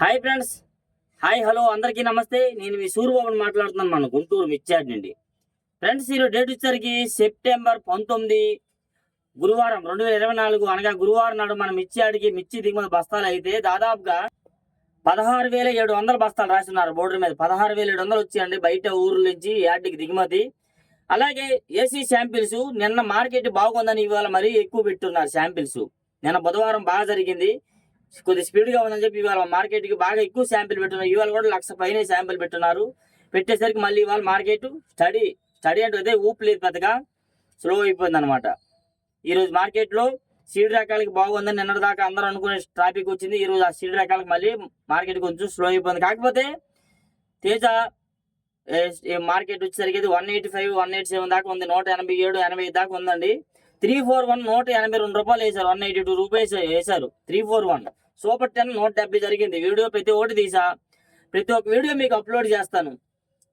Hi friends. Hi hello అందరికీ నమస్తే. నేను మీ సూర్యబాబుని మాట్లాడుతున్నాను మన గుంటూరు మిర్చాడ్ నుండి. ఫ్రెండ్స్, ఈరోజు డేట్ వచ్చేసరికి సెప్టెంబర్ 19 గురువారం 2024 అనగా గురువారం నాడు మన మిర్చాడికి మిర్చి దిగుమతి బస్తాలు అయితే దాదాపుగా 16,700 బస్తాలు రాస్తున్నారు బోర్డు మీద. 16,700 వచ్చాయండి బయట ఊర్ల నుంచి యార్డ్కి దిగుమతి. అలాగే ఏసీ శాంపిల్స్ నిన్న మార్కెట్ బాగుందని ఇవాళ మరీ ఎక్కువ పెట్టున్నారు శాంపిల్స్. నిన్న బుధవారం బాగా జరిగింది, కొద్ది స్పీడ్గా ఉందని చెప్పి ఇవాళ మార్కెట్కి బాగా ఎక్కువ శాంపిల్ పెట్టున్నారు. ఇవాళ కూడా 1,00,000 పైన శాంపిల్ పెట్టున్నారు. పెట్టేసరికి మళ్ళీ ఇవాళ మార్కెట్ స్టడీ అంటే అదే ఊపు లేదు, పెద్దగా స్లో అయిపోయింది అనమాట. ఈరోజు మార్కెట్లో సీడ్ రకాలకి బాగుందని నిన్నటి దాకా అందరూ అనుకునే ట్రాఫిక్ వచ్చింది. ఈరోజు ఆ సీడ్ రకాలకి మళ్ళీ మార్కెట్ కొంచెం స్లో అయిపోయింది. కాకపోతే తేజ మార్కెట్ వచ్చేసరికి 185, 187 దాకా ఉంది. 187, 80 దాకా ఉందండి. 341 182 రూపాయలు వేశారు. 182 రూపీస్ వేశారు 341. సూపర్ 10 170 జరిగింది. వీడియో ప్రతి ఒక్కటి తీసా, ప్రతి ఒక్క వీడియో మీకు అప్లోడ్ చేస్తాను.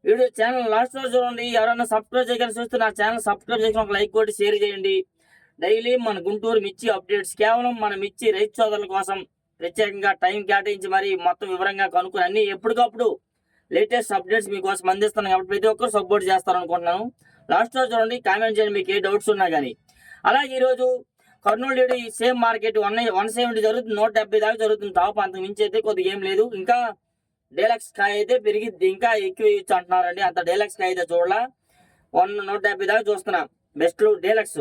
వీడియో ఛానల్ లాస్ట్ రోజు చూడండి. ఎవరైనా సబ్స్క్రైబ్ చేయగలని చూస్తే నా ఛానల్ సబ్స్క్రైబ్ చేసిన ఒక లైక్ కొట్టి షేర్ చేయండి. డైలీ మన గుంటూరు మిర్చి అప్డేట్స్ కేవలం మన మిర్చి రైతు సోదరుల కోసం ప్రత్యేకంగా టైం కేటాయించి మరి మొత్తం వివరంగా కనుక్కుని అన్ని ఎప్పటికప్పుడు లేటెస్ట్ అప్డేట్స్ మీకోసం అందిస్తున్నాను కాబట్టి ప్రతి ఒక్కరు సపోర్ట్ చేస్తారనుకుంటున్నాను. లాస్ట్ రోజు చూడండి, కామెంట్ చేయండి మీకు ఏ డౌట్స్ ఉన్నా కానీ. అలాగే ఈరోజు కర్నూలు డేడి సేమ్ మార్కెట్ 170 జరుగుతుంది, 170 దాకా జరుగుతుంది. టాప్ అంతకు మించి అయితే కొద్దిగా ఏం లేదు. ఇంకా డీలక్స్ కాయ అయితే పెరిగిద్ది, ఇంకా ఎక్కువ ఇచ్చు అంటున్నారండి. అంత డీలక్స్ కాయ అయితే చూడాల 170 దాకా చూస్తున్నాం. బెస్ట్ డీలక్స్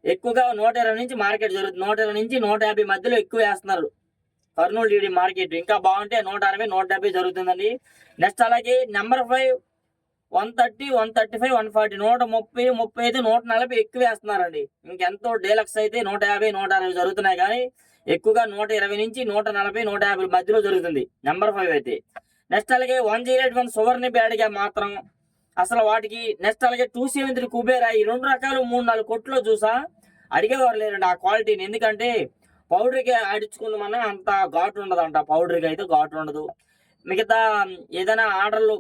ఎక్కువగా 120 నుంచి మార్కెట్ జరుగుతుంది. 120 నుంచి 150 మధ్యలో ఎక్కువ వేస్తున్నారు కర్నూలు డీడి మార్కెట్. ఇంకా బాగుంటే 160, 170 జరుగుతుందండి. నెక్స్ట్ అలాగే నెంబర్ 5 130, 135, 140, 130, 35, 140 ఎక్కువ వేస్తున్నారండి. ఇంకెంతో డీలక్స్ అయితే 150, 160 జరుగుతున్నాయి. కానీ ఎక్కువగా 120 నుంచి 140, 150 మధ్యలో జరుగుతుంది నెంబర్ 5 అయితే. నెక్స్ట్ అలాగే 108 సువర్ణ బ్యాడ్గా మాత్రం అసలు వాటికి. నెక్స్ట్ అలాగే 273 కుబేరా. ఈ రెండు రకాలు 3-4 కొట్లో చూసా అడిగేవారు లేరండి ఆ క్వాలిటీని. ఎందుకంటే పౌడర్కి ఆడించుకుందామన్నా అంత ఘాటు ఉండదంట. పౌడర్కి అయితే ఘాటు ఉండదు. మిగతా ఏదైనా ఆర్డర్లు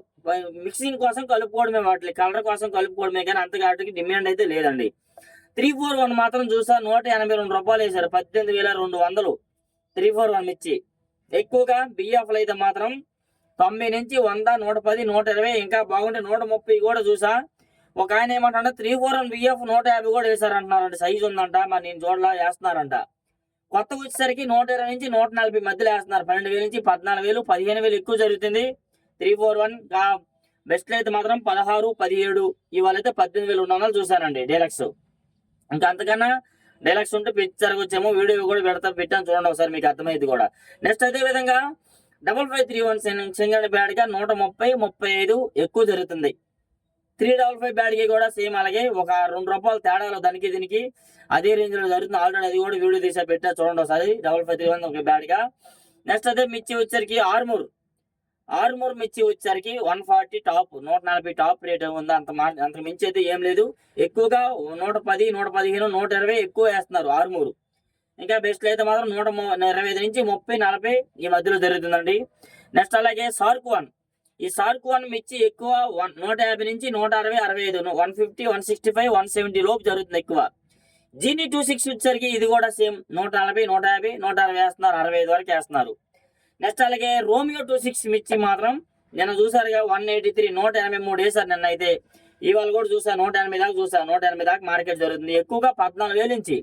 మిక్సింగ్ కోసం కలుపుకోవడమే, వాటి కలర్ కోసం కలుపుకోవడమే, కానీ అంత ఘాటుకి డిమాండ్ అయితే లేదండి. 341 మాత్రం చూసా 182 రూపాయలు వేశారు. 18,200 341 మిర్చి. ఎక్కువగా బిఎఫ్లు అయితే మాత్రం 90 నుంచి 100, 110, 120, ఇంకా బాగుంటే 130 కూడా చూసా. ఒక ఆయన ఏమంటే 341 బిఎఫ్ 150 కూడా వేశారంటున్నారంట. సైజు ఉందంట, మరి నేను చూడలా వేస్తున్నారంట. కొత్తగా వచ్చేసరికి 120 నుంచి 140 మధ్యలో వేస్తున్నారు. 12,000 నుంచి 14,000, 15,000 ఎక్కువ జరుగుతుంది 341. బెస్ట్ అయితే మాత్రం 16, 17, ఇవాళ అయితే 18,200 చూసానండి డీలక్స్. ఇంకా అంతకన్నా డీలక్స్ ఉంటే పిక్చర్కి వచ్చేమో వీడియో కూడా పెట్టాను, చూడండి ఒకసారి మీకు అర్థమైంది కూడా. నెక్స్ట్ అదే విధంగా 5531 సింగల్ బ్యాడ్గా 130, 35 ఎక్కువ జరుగుతుంది. 355 బ్యాడ్కి కూడా సేమ్ అలాగే ఒక 2 రూపాయలు తేడాలో దానికి దీనికి అదే రేంజ్ లో జరుగుతుంది. ఆల్రెడీ అది కూడా వీడియో తీసా, పెట్టా చూడండి ఒకసారి. 5531 ఒక బ్యాడ్గా. నెక్స్ట్ అదే మిర్చి వచ్చరికి ఆర్మూర్ మిర్చి వచ్చేసరికి 140 టాప్, 140 టాప్ రేట్ ఉంది. అంత మించి అయితే ఏం లేదు. ఎక్కువగా 110, 115, 120 ఎక్కువ వేస్తున్నారు ఆర్మూరు. ఇంకా బెస్ట్ అయితే మాత్రం 125 నుంచి 30, 40 ఈ మధ్యలో జరుగుతుందండి. నెక్స్ట్ అలాగే సార్క్ 1. ఈ సార్క్ 1 మిర్చి ఎక్కువ 150 నుంచి 160, 65, 150, 165, 170 లోపు జరుగుతుంది ఎక్కువ. జీనీ 26 వచ్చేసరికి ఇది కూడా సేమ్ 140, 150, 160 వేస్తున్నారు, 65 వరకు వేస్తున్నారు. నెక్స్ట్ అలాగే రోమియో 26 మిర్చి మాత్రం నిన్న చూసారుగా 183, 183 వేసారు నిన్న అయితే. ఇవాళ కూడా చూసా 180 దాకా చూసా. 180 దాకా మార్కెట్ జరుగుతుంది. ఎక్కువగా 14,000 నుంచి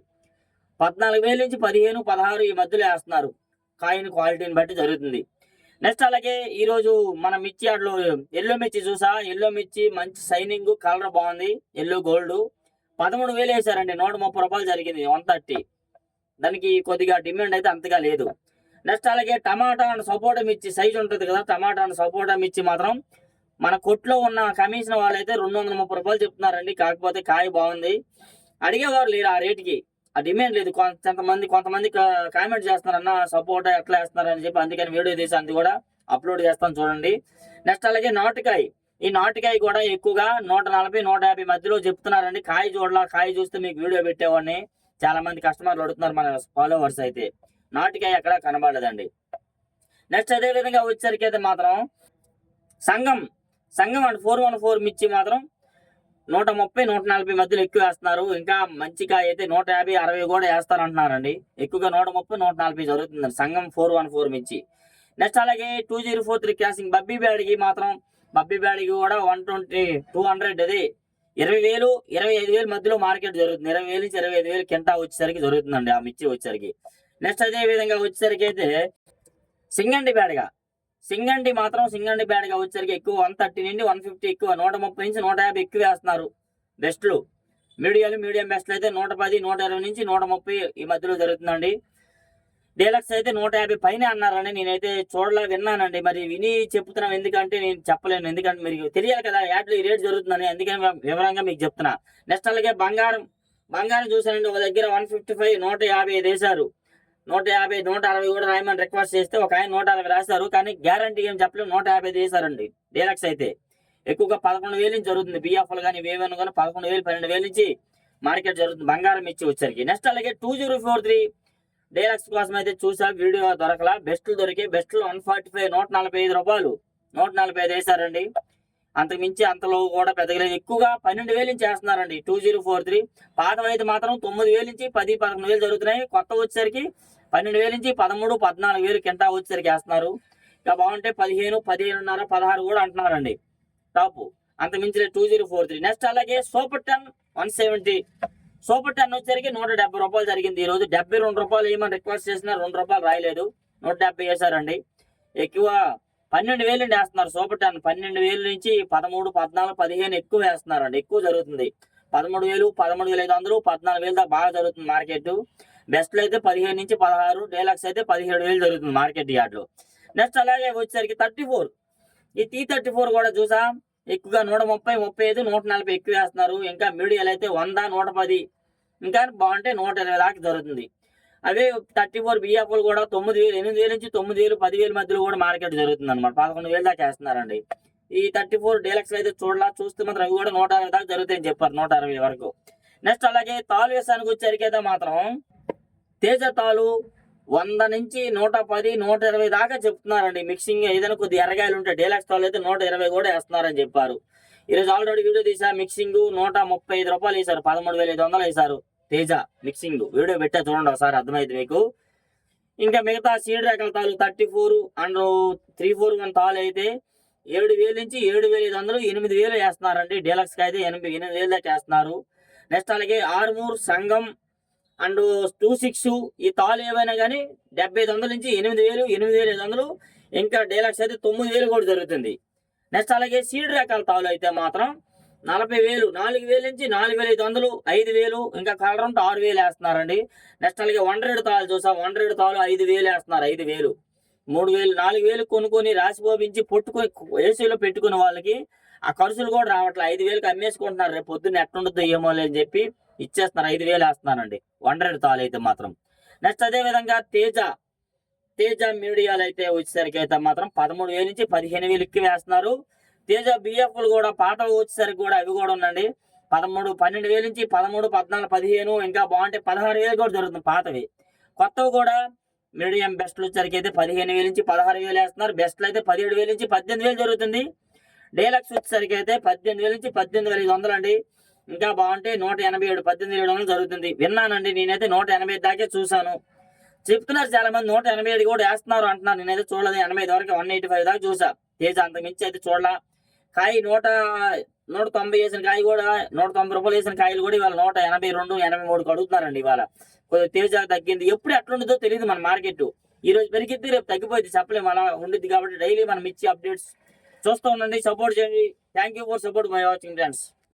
15, 16 ఈ మధ్యలో వేస్తున్నారు. కాయిన్ క్వాలిటీని బట్టి జరుగుతుంది. నెక్స్ట్ అలాగే ఈరోజు మన మిర్చి ఆడలో ఎల్లో మిర్చి చూసా. ఎల్లో మిర్చి మంచి షైనింగ్, కలర్ బాగుంది, ఎల్లో గోల్డ్. 13,000 వేసారండి. 130 రూపాయలు జరిగింది 130. దానికి కొద్దిగా డిమాండ్ అయితే అంతగా లేదు. నెక్స్ట్ అలాగే టమాటా అండ్ సపోటా మిర్చి సైజ్ ఉంటుంది కదా, టమాటా అండ్ సపోటా మిర్చి మాత్రం మన కొట్లో ఉన్న కమిషన్ వాళ్ళు అయితే 230 రూపాయలు చెప్తున్నారండి. కాకపోతే కాయ బాగుంది, అడిగేవారు లేరు ఆ రేటుకి. ఆ డిమాండ్ లేదు. కొంతమంది కామెంట్ చేస్తున్నారన్న సపోటా ఎట్లా వేస్తున్నారని చెప్పి, అందుకని వీడియో తీసి అంది కూడా అప్లోడ్ చేస్తాను చూడండి. నెక్స్ట్ అలాగే నాటుకాయ. ఈ నాటుకాయ కూడా ఎక్కువగా 140, 150 మధ్యలో చెప్తున్నారండి. కాయ కాయ చూస్తే మీకు వీడియో పెట్టేవాడిని. చాలా మంది కస్టమర్లు అడుగుతున్నారు మన ఫాలోవర్స్ అయితే. నాటుకాయ ఎక్కడ కనబడదండి. నెక్స్ట్ అదే విధంగా వచ్చేసరికి అయితే మాత్రం సంఘం అండ్ 414 మిర్చి మాత్రం 130, 140 మధ్యలో ఎక్కువ వేస్తున్నారు. ఇంకా మంచి కాయ అయితే 150, 60 కూడా వేస్తారంటున్నారండి. ఎక్కువగా 130, 140 జరుగుతుంది సంఘం 414 మిర్చి. నెక్స్ట్ అలాగే 2043 క్రాసింగ్ బబ్బీ బ్యాడ్కి మాత్రం బబ్బీ బ్యాడ్కి కూడా 120 200 అది 20,000 25,000 మధ్యలో మార్కెట్ జరుగుతుంది. 20,000 నుంచి 25,000 కింటా వచ్చేసరికి జరుగుతుందండి ఆ మిర్చి వచ్చేసరికి. నెక్స్ట్ అదే విధంగా వచ్చేసరికి అయితే సింగండి మాత్రం సింగండి బ్యాడ్గా వచ్చేసరికి ఎక్కువ 130 నుండి 150 ఎక్కువ, 130 నుంచి 150 ఎక్కువ వేస్తున్నారు బెస్ట్లు. మీడియం బెస్ట్లు అయితే 110 120 నుంచి 130 ఈ మధ్యలో జరుగుతుందండి. డీలక్స్ అయితే 150 పైన అన్నారని నేనైతే విన్నానండి. మరి విని చెప్తున్నాం, ఎందుకంటే నేను చెప్పలేను, ఎందుకంటే మీకు తెలియాలి కదా యాడ్లో ఈ రేట్ జరుగుతుందని, అందుకని వివరంగా మీకు చెప్తున్నా. నెక్స్ట్ అలాగే బంగారం చూసానండి, ఒక దగ్గర 155 155 వేశారు. 150 160 కూడా రాయమని రిక్వెస్ట్ చేస్తే ఒక ఆయన 160 రాశారు, కానీ గ్యారంటీ ఏం చెప్పలేము, 150 వేశారండి. డీలక్స్ అయితే ఎక్కువగా 11,000 నుంచి జరుగుతుంది. బిఎఫ్ఎల్ కానీ వేవన్ కానీ 11,000 12,000 నుంచి మార్కెట్ జరుగుతుంది బంగారం ఇచ్చి వచ్చరికి. నెక్స్ట్ అలాగే 2043 డీలక్స్ కోసం అయితే చూసా, వీడియో దొరకలా, బెస్ట్లు దొరికి బెస్ట్లు 145 145 రూపాయలు 145 వేశారండి. అంతకు మించి అంతలో కూడా పెద్దగా ఎక్కువగా 12,000 నుంచి వేస్తున్నారండి 2043. పాతవైతే మాత్రం 9,000 నుంచి 10 11,000 జరుగుతున్నాయి. కొత్త వచ్చేసరికి 12,000 నుంచి 13 14,000 కింటా వచ్చేసరికి వేస్తున్నారు. ఇంకా బాగుంటే 15 15.5 16 కూడా అంటున్నారండి టాప్. అంత మించి 2043. నెక్స్ట్ అలాగే సూపర్ 10 170 సూపర్ 10 వచ్చేసరికి 170 రూపాయలు జరిగింది. ఈ రోజు 72 రూపాయలు ఏమని రిక్వెస్ట్ చేసినా 2 రూపాయలు రాయలేదు, 170 వేశారండి. ఎక్కువ 12,000 నుండి వేస్తున్నారు సూపర్ 10. 12,000 నుంచి 13 14 15 ఎక్కువ వేస్తున్నారండి, ఎక్కువ జరుగుతుంది. 13,000 13,500 14,000 దాకా బాగా జరుగుతుంది మార్కెట్. బెస్ట్లు అయితే 15 నుంచి 16, డీలక్స్ అయితే 17,000 జరుగుతుంది మార్కెట్ యార్డ్లో. నెక్స్ట్ అలాగే వచ్చేసరికి 34 ఈ T34 కూడా చూసా, ఎక్కువగా 130 35 140 ఎక్కువ వేస్తున్నారు. ఇంకా మీడియాలు అయితే 100 110 ఇంకా బాగుంటే 120 దాకా జరుగుతుంది. అవే 34 బిఎఫ్లు కూడా 9,000 8,000 నుంచి 9,000 10,000 మధ్యలో కూడా మార్కెట్ జరుగుతుంది అనమాట. 11,000 దాకా వేస్తున్నారండి. ఈ 34 డీలక్స్ అయితే చూస్తే మాత్రం అవి కూడా 160 దాకా జరుగుతాయని చెప్పారు, 160 వరకు. నెక్స్ట్ అలాగే తాలు వేసానికి వచ్చేసరికి అయితే మాత్రం తేజ తాలు 100 నుంచి 110 120 దాకా చెప్తున్నారండి. మిక్సింగ్ ఏదైనా కొద్ది ఎర్రగాయలు ఉంటే డీలక్స్ తాలు అయితే 120 కూడా వేస్తున్నారని చెప్పారు. ఈరోజు ఆల్రెడీ వీడియో తీసా, మిక్సింగ్ 135 రూపాయలు వేశారు, 13,500 వేశారు తేజ మిక్సింగ్. వీడియో పెట్టా చూడండి ఒకసారి, అర్థమైంది మీకు. ఇంకా మిగతా సీడ్ రకాల తాలు 34 అండ్ 341 తాలు అయితే 7,000 నుంచి 7,500 8,000 వేస్తున్నారండి. డీలక్స్ కి అయితే 8,000 దాకా వేస్తున్నారు. నెక్స్ట్ అలాగే ఆర్మూర్ సంఘం అండ్ 26 ఈ తాలు ఏవైనా కానీ 7,500 నుంచి 8,000 8,500, ఇంకా డీలక్స్ అయితే 9,000 కూడా జరుగుతుంది. నెక్స్ట్ అలాగే సీడ్ రకాల తాలు అయితే మాత్రం 40,000 4,000 నుంచి 4,500 5,000, ఇంకా కలర్ ఉంటే 6,000 వేస్తున్నారండి. నెక్స్ట్ అలాగే 100 తాలు చూసా, 100 తాలు 5,000 వేస్తున్నారు. 5,000 3,000 4,000 కొనుక్కొని రాసిపోపించి పొట్టుకొని ఏసీలో పెట్టుకున్న వాళ్ళకి ఆ ఖర్చులు కూడా రావట్లేదు. 5,000కి అమ్మేసుకుంటున్నారు, రేపు పొద్దున్న ఎట్టుండదో ఏమో అని చెప్పి ఇచ్చేస్తున్నారు. 5,000 వేస్తున్నారండి 100 తాలు అయితే మాత్రం. నెక్స్ట్ అదే విధంగా తేజ మీడియాలు అయితే వచ్చేసరికి అయితే మాత్రం 13,000 నుంచి 15,000 ఎక్కువ వేస్తున్నారు. తేజ బిఎఫ్లు కూడా పాత వచ్చేసరికి కూడా అవి కూడా ఉందండి. 12,000 నుంచి 13 14 15, ఇంకా బాగుంటే 16,000 కూడా జరుగుతుంది పాతవి. కొత్తవి కూడా మీడియం బెస్ట్లు వచ్చేసరికి అయితే 15,000 నుంచి 16,000 వేస్తున్నారు. బెస్ట్లు అయితే 17,000 నుంచి 18,000 జరుగుతుంది. డీలక్స్ వచ్చేసరికి అయితే 18,000 నుంచి 18,500 అండి. ఇంకా బాగుంటే 187 18,700 జరుగుతుంది. విన్నానండి, నేనైతే 180 దాకే చూసాను. చెప్తున్నారు చాలా మంది 185 కూడా వేస్తున్నారు అంటున్నారు. నేనైతే చూడలేదు, 85 వరకు 185 దాకా చూసా తేజ, అంత మించి అయితే చూడలా. కాయ 190 వేసిన కాయ కూడా 190 రూపాయలు వేసిన కాయలు కూడా ఇవాళ 182 83 అడుగుతున్నారండి. ఇవాళ కొద్దిగా తేజ తగ్గింది. ఎప్పుడు ఎట్లుంటుందో తెలియదు మన మార్కెట్. ఈ రోజు పెరిగిద్ది, రేపు తగ్గిపోయింది, చెప్పలేము, అలా ఉండిద్ది. కాబట్టి డైలీ మనం ఇచ్చి అప్డేట్స్ చూస్తూ ఉండండి, సపోర్ట్ చేయండి. Thank you for support my watching friends.